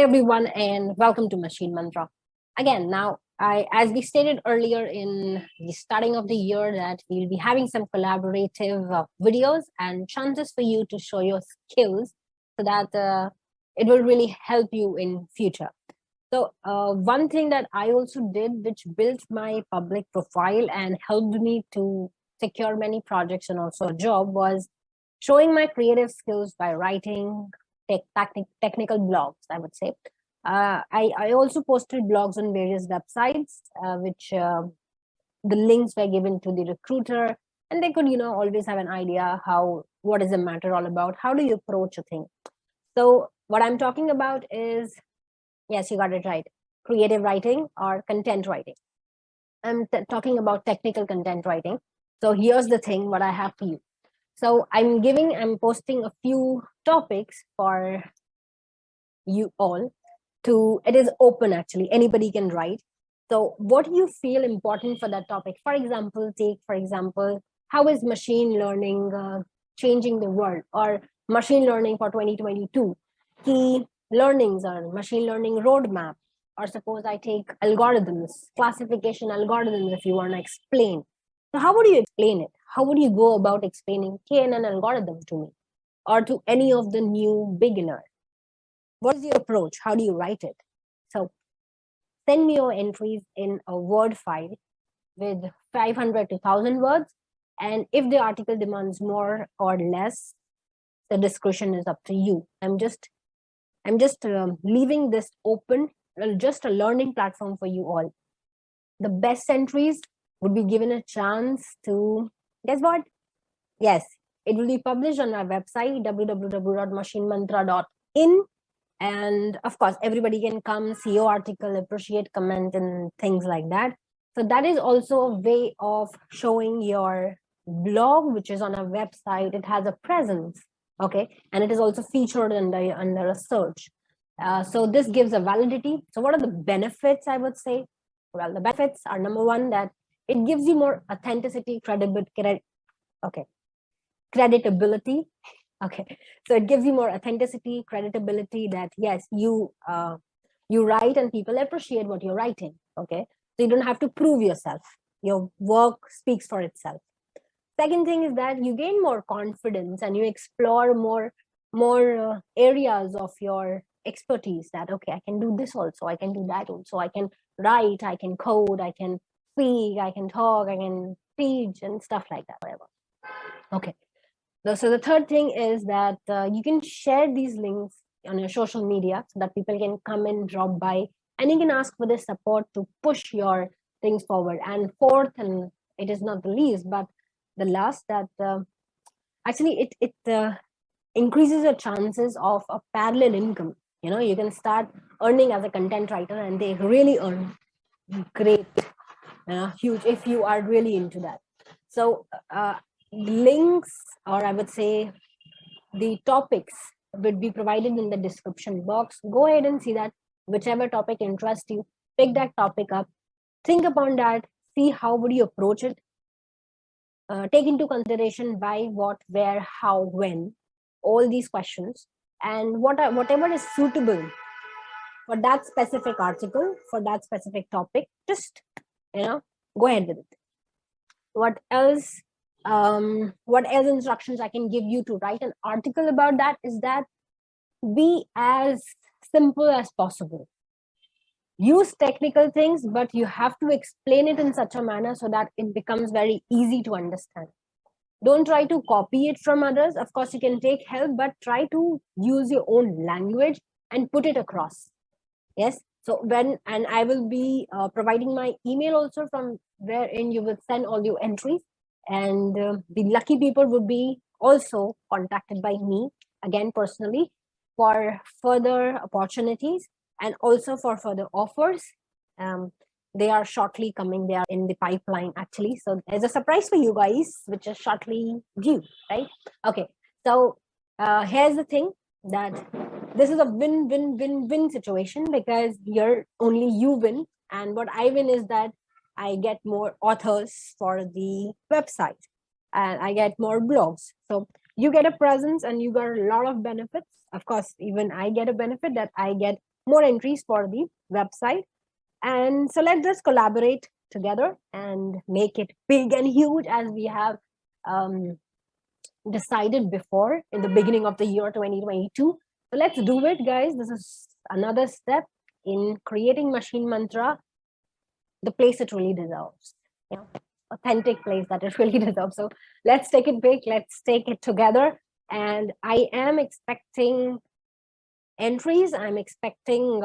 everyone, and welcome to Machine Mantra. Again, now, as we stated earlier in the starting of the year, that we'll be having some collaborative videos and chances for you to show your skills, so that it will really help you in future. So one thing that I also did, which built my public profile and helped me to secure many projects and also a job, was showing my creative skills by writing technical blogs, I would say. I also posted blogs on various websites, which the links were given to the recruiter, and they could, always have an idea what is the matter all about, how do you approach a thing. So what I'm talking about is, yes, you got it right, creative writing or content writing. I'm talking about technical content writing. So here's the thing, what I have for you. So I'm posting a few topics for you all it is open actually, anybody can write. So what do you feel important for that topic? For example, how is machine learning changing the world, or machine learning for 2022? Key learnings or machine learning roadmap, or suppose I take algorithms, classification algorithms, if you want to explain. So how would you explain it? How would you go about explaining KNN algorithm to me or to any of the new beginner? What is your approach? How do you write it? So send me your entries in a Word file with 500 to 1,000 words. And if the article demands more or less, the discussion is up to you. I'm just leaving this open, just a learning platform for you all. The best entries would be given a chance to, guess what? Yes, it will be published on our website, www.machinemantra.in. And of course, everybody can come, see your article, appreciate, comment, and things like that. So that is also a way of showing your blog, which is on our website. It has a presence, okay? And it is also featured under a search. So this gives a validity. So what are the benefits, I would say? Well, the benefits are, number one, that it gives you more authenticity, credibility. Okay, so it gives you more authenticity, credibility, that yes, you write and people appreciate what you're writing. Okay, so you don't have to prove yourself. Your work speaks for itself. Second thing is that you gain more confidence and you explore more areas of your expertise. That okay, I can do this also, I can do that also, I can write, I can code, I can speak, I can talk, I can teach, and stuff like that. Whatever. Okay. So the third thing is that you can share these links on your social media so that people can come and drop by, and you can ask for the support to push your things forward. And fourth, and it is not the least, but the last, that actually it increases your chances of a parallel income. You can start earning as a content writer, and they really earn great, huge, if you are really into that. So links, or I would say the topics, would be provided in the description box. Go ahead and see that. Whichever topic interests you, pick that topic up, think upon that, see how would you approach it. Take into consideration why, what, where, how, when, all these questions, and whatever is suitable for that specific article, for that specific topic, just go ahead with it. What else instructions I can give you to write an article about that is that be as simple as possible. Use technical things, but you have to explain it in such a manner so that it becomes very easy to understand. Don't try to copy it from others. Of course, you can take help, but try to use your own language and put it across. Yes. So and I will be providing my email also, from wherein you will send all your entries. And the lucky people would be also contacted by me, again, personally, for further opportunities and also for further offers. They are shortly coming. They are in the pipeline, actually. So there's a surprise for you guys, which is shortly due, right? Okay. So here's the thing, that this is a win-win-win-win situation, because only you win. And what I win is that I get more authors for the website, and I get more blogs. So you get a presence and you got a lot of benefits. Of course, even I get a benefit, that I get more entries for the website. And so let's just collaborate together and make it big and huge as we have decided before in the beginning of the year 2022. So let's do it, guys. This is another step in creating Machine Mantra the place it really deserves. Authentic place that it really deserves. So let's take it big. Let's take it together. And I am expecting entries. I'm expecting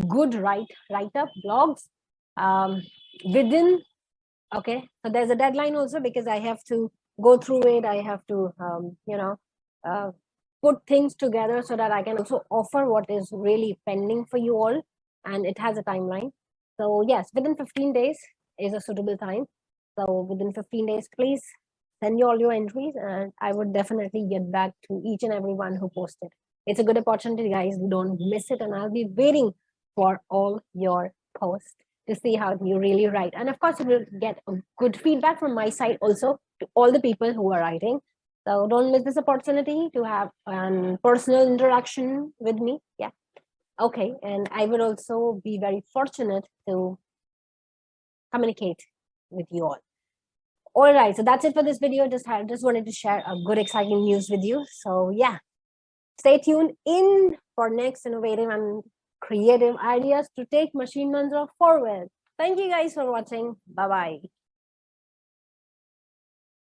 good write-up blogs within. Okay, so there's a deadline also because I have to go through it. I have to put things together so that I can also offer what is really pending for you all, and it has a timeline. So yes, within 15 days is a suitable time. So within 15 days, please send you all your entries, and I would definitely get back to each and everyone who posted. It's a good opportunity, guys. Don't miss it, and I'll be waiting for all your posts to see how you really write. And of course, you will get a good feedback from my side also to all the people who are writing. So don't miss this opportunity to have a personal interaction with me. Yeah. Okay. And I would also be very fortunate to communicate with you all. All right. So that's it for this video. Just wanted to share a good, exciting news with you. So yeah, stay tuned in for next innovative and creative ideas to take Machine Mantra forward. Thank you guys for watching. Bye-bye.